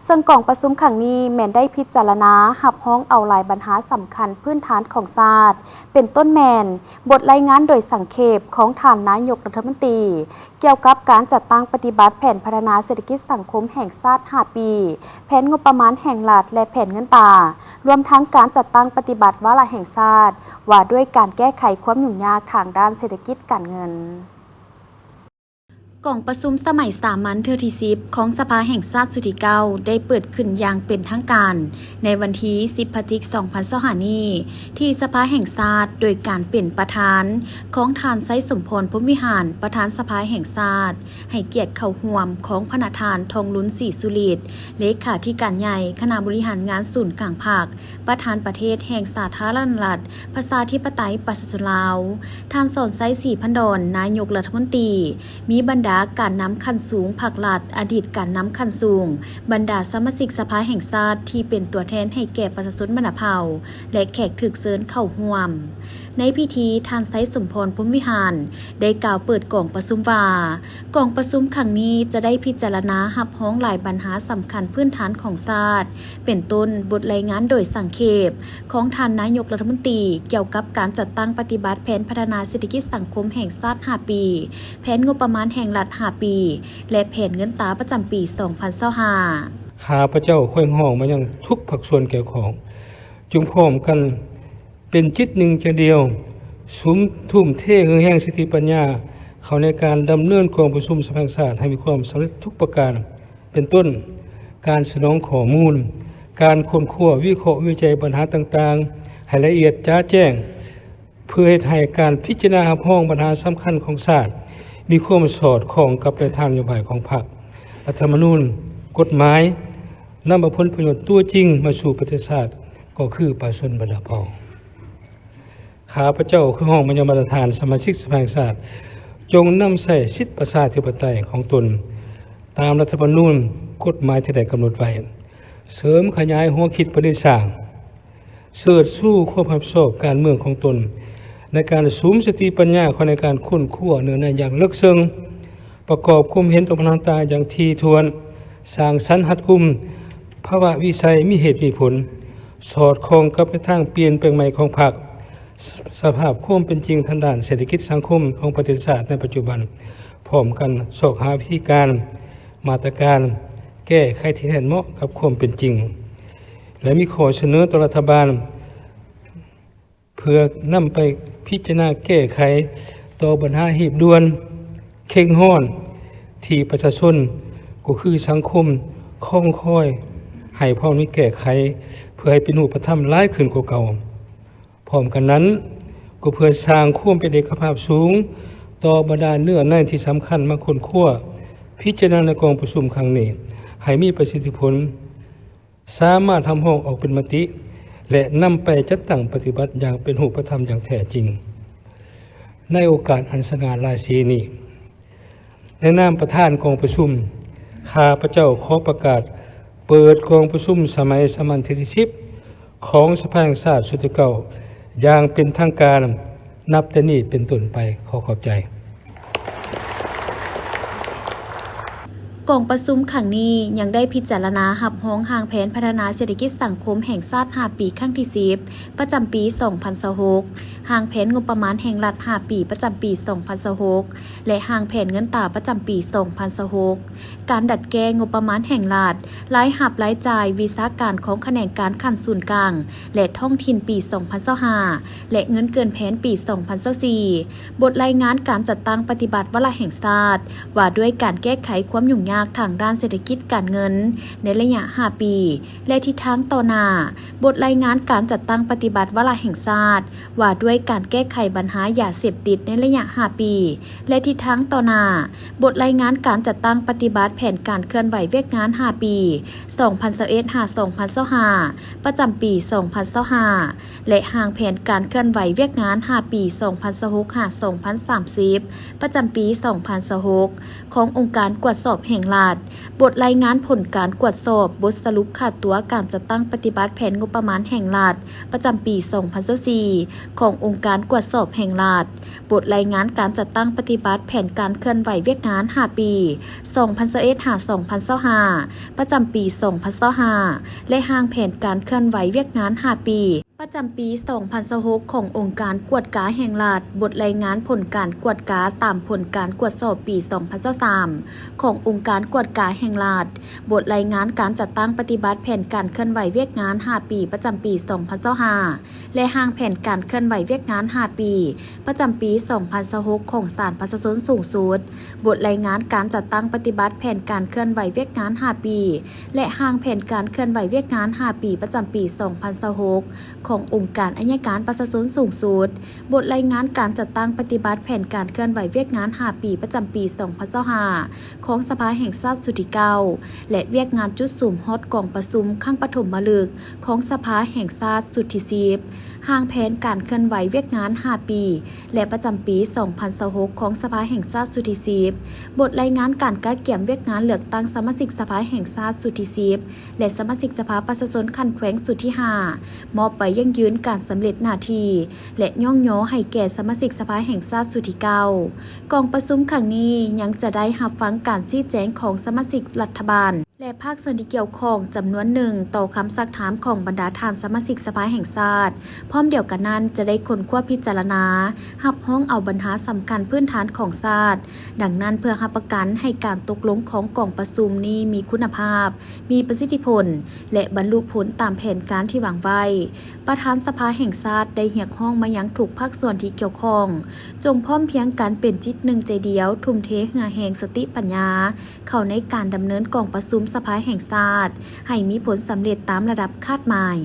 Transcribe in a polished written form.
ซึ่งกองประชุมครั้งนี้แม่นได้พิจารณาหับห้องเอาหลายปัญหาสำคัญพื้นฐานของชาติเป็นต้นแมนบทรายงานโดยสังเขปของท่านนายกรัฐมนตรีเกี่ยวกับการจัดตั้งปฏิบัติแผนพัฒนาเศรษฐกิจสังคมแห่งชาติ5 ปีแผนงบประมาณแห่งรัฐและแผนเงินตรารวมทั้งการจัดตั้งปฏิบัติวาระแห่งชาติว่าด้วยการแก้ไขความยุ่งยากทางด้านเศรษฐกิจการเงินกล่องประชุมสมัยสามัญเทื่อที่10ของสภาแห่งชาติสุดที่9ได้เปิดขึ้นอย่างเป็นทางการในวันที่10 พฤศจิกายน 2025 นี้ที่สภาแห่งชาติโดยการเป็นประธานของท่านไซสมพร พรหมวิหารประธานสภาแห่งชาติให้เกียรติเข้าร่วมของพระประธานทองลุ้นศรีสุฤทธิ์เลขาธิการใหญ่คณะบริหารงานศูนย์กลางภาคประธานประเทศแห่งสาธารณรัฐประชาธิปไตยประชาชนลาวท่านสอนไซศรีพันดรนายกรัฐมนตรีมีบรรดาการนำขั้นสูงภาครัฐอดีตการนำขั้นสูงบรรดาสมาชิกสภาแห่งชาติที่เป็นตัวแทนให้แก่ประชาชนบรรดาเผ่าและแขกถึกเชิญเข้าร่วมในพิธีท่านไซสมพร พรหมวิหารได้กล่าวเปิดกล่องประชุมว่ากล่องประชุมครั้งนี้จะได้พิจารณาหับห้องหลายปัญหาสำคัญพื้นฐานของชาติเป็นต้นบทรายงานโดยสังเขปของท่านนายกรัฐมนตรีเกี่ยวกับการจัดตั้งปฏิบัติแผนพัฒนาเศรษฐกิจสังคมแห่งชาติ5 ปีแผนงบประมาณแห่งรัฐ5 ปีและแผนเงินตราประจำปี 2025 ข้าพเจ้าค่อยห้องมายังทุกภาคส่วนเกี่ยวของจุมพร้อมกันเป็นจิตหนึ่งใจเดียวสุมทุ่มเทแห่งสติปัญญาเขาในการดำเนินกองประชุมสภาแห่งชาติให้มีความสำเร็จทุกประการเป็นต้นการสนองข้อมูลการค้นคว้าวิเคราะห์วิจัยปัญหาต่างๆให้ละเอียดจ้าแจ้งเพื่อให้การพิจารณาหับห้องปัญหาสำคัญของชาติมีความสอดคล้องกับแนวทางนโยบายของพรรครัฐธรรมนูญกฎหมายนำมาผลประโยชน์ตัวจริงมาสู่ประเทศชาติก็คือประชาชนบรรดาเผ่าข้าพเจ้าคือห้องมัญญมาตรฐานสมาชิกสภาแห่งชาติจงนำใส่สิทธิประชาธิปไตยของตนตามรัฐธรรมนูญกฎหมายที่ได้กำหนดไว้เสริมขยายหัวคิดประดิษฐ์สร้างเสริฐสู้ความรับผิดชอบการเมืองของตนในการสูมสติปัญญาของในการค้นคว้าเนื้อในอย่างลึกซึ้งประกอบความเห็นตรงกันต่างอย่างทีทวนสร้างสรรค์หัดกุมภาวะวิสัยมีเหตุมีผลสอดคล้องกับทางเปลี่ยนแปลงใหม่ของพรรคสภาพความเป็นจริงทางด้านเศรษฐกิจสังคมของประเทศชาติในปัจจุบันพร้อมกันสอบหาวิธีการมาตรการแก้ไขที่แท้เหมาะกับความเป็นจริงและมีข้อเสนอต่อรัฐบาลเพื่อนำไปพิจารณาแก้ไขต่อปัญหาหีบด่วนเข่งห้อนที่ประชาชนก็คือสังคมคล่องค่อยให้พร้อมนี้แก้ไขเพื่อให้เป็นรูปธรรมหลายขึ้นกว่าเก่าพร้อมกันนั้นก็เพื่อสร้างความเป็นเอกภาพสูงต่อบรรดาเนื้อในที่สำคัญมาค้นคว้าพิจารณาในกองประชุมครั้งนี้ให้มีประสิทธิผลสามารถทำห้องออกเป็นมติและนำไปจัดตั้งปฏิบัติอย่างเป็นรูปธรรมอย่างแท้จริงในโอกาสอันสง่าราศีนี้ในนามประธานกองประชุมข้าพเจ้าขอประกาศเปิดกองประชุมสมัยสามัญที่10ของสภาแห่งชาติสุดที่9อย่างเป็นทางการนับแต่นี้เป็นต้นไปขอขอบใจกองประชุมครั้งนี้ยังได้พิจารณาหับห้องหางแผนพัฒนาเศรษฐกิจสังคมแห่งชาติ5 ปีครั้งที่10ประจำปี 2026หางแผนงบประมาณแห่งรัฐ5 ปีประจำปี 2026และหางแผนเงินตราประจำปี 2026การดัดแก้งบประมาณแห่งรัฐรายหับรายจ่ายวิชาการของแขนงการขั้นศูนย์กลางและท้องถิ่นปี 2025และเงินเกินแผนปี 2024บทรายงานการจัดตั้งปฏิบัติวาระแห่งชาติว่าด้วยการแก้ไขความยุ่งยากทางด้านเศรษฐกิจการเงินในระยะ5 ปีและทิศทางต่อหน้าบทรายงานการจัดตั้งปฏิบัติวาระแห่งชาติว่าด้วยการแก้ไขปัญหายาเสพติดในระยะ5 ปีและทิศทางต่อหน้าบทรายงานการจัดตั้งปฏิบัติแผนการเคลื่อนไหวเวียกงาน5 ปี 2021-2025ประจำปี 2025และหางแผนการเคลื่อนไหวเวียกงาน5 ปี 2026-2030ประจำปี 2026ขององค์การกวดสอบแห่ง งรัฐบทรายงานผลการกวดสอบบทสรุปขาดตัวการจัดตั้งปฏิบัติแผนงบประมาณแห่งรัฐประจำปี 2024 ขององค์การกวดสอบแห่งรัฐบทรายงานการจัดตั้งปฏิบัติแผนการเคลื่อนไหวเวียกงาน 5 ปี 2021-2025 ประจำปี 2025 และห่างแผนการเคลื่อนไหวเวียกงาน 5 ปีประจำปี 2026 ขององค์การกวดกาแห่งรัฐบทรายงานผลการกวดกาตามผลการกวดสอบปี 2023 ขององค์การกวดกาแห่งรัฐบทรายงานการจัดตั้งปฏิบัติแผนการเคลื่อนไหวเวียกงาน 5 ปีประจำปี 2025 และห่างแผนการเคลื่อนไหวเวียกงาน 5 ปีประจำปี 2026 ของศาลประชาชนสูงสุดบทรายงานการจัดตั้งปฏิบัติแผนการเคลื่อนไหวเวียกงาน 5 ปีและห่างแผนการเคลื่อนไหวเวียกงาน 5 ปีประจำปี 2026ขององค์การอัยการประชาชนสูงสุดบทรายงานการจัดตั้งปฏิบัติแผนการเคลื่อนไหวเวียกงาน 5 ปีประจำปี 2025 ของสภาแห่งชาติสุดที่ 9และเวียกงานจุดสุ่มฮอตกองประชุมข้างปฐมฤกษ์ของสภาแห่งชาติสุดที่ 10ห่างแผนการเคลื่อนไหวเวียกงาน 5 ปีและประจำปี 2026 ของสภาแห่งชาติสุดที่ 10บทรายงานการกะเกี่ยมเวียกงานเลือกตั้งสมาชิกสภาแห่งชาติสุดที่ 10และสมาชิกสภาประชาชนคันแขวงสุดที่ 5มอบไปยั่งยืนการสำเร็จหน้าที่และย่องย้อให้แก่สมาชิกสภาแห่งชาติสุดที่ 9กองประชุมครั้งนี้ยังจะได้รับฟังการชี้แจงของสมาชิกรัฐบาลและภาคส่วนที่เกี่ยวข้องจำนวนหนึ่งต่อคำซักถามของบรรดาทานสมาชิกสภาแห่งชาติพร้อมเดียวกันนั้นจะได้ค้นคว้าพิจารณารับห้องเอาปัญหาสำคัญพื้นฐานของชาติดังนั้นเพื่อรับประกันให้การตกลงของกองประชุมนี้มีคุณภาพมีประสิทธิผลและบรรลุผลตามแผนการที่วางไว้ประธานสภาแห่งชาติได้เรียกร้องมายังทุกภาคส่วนที่เกี่ยวข้องจงพร้อมเพรียงกันเป็นจิตหนึ่งใจเดียวทุ่มเทเหือแห่งสติปัญญาเข้าในการดำเนินกองประชุมสภาแห่งชาติให้มีผลสำเร็จตามระดับคาดหมาย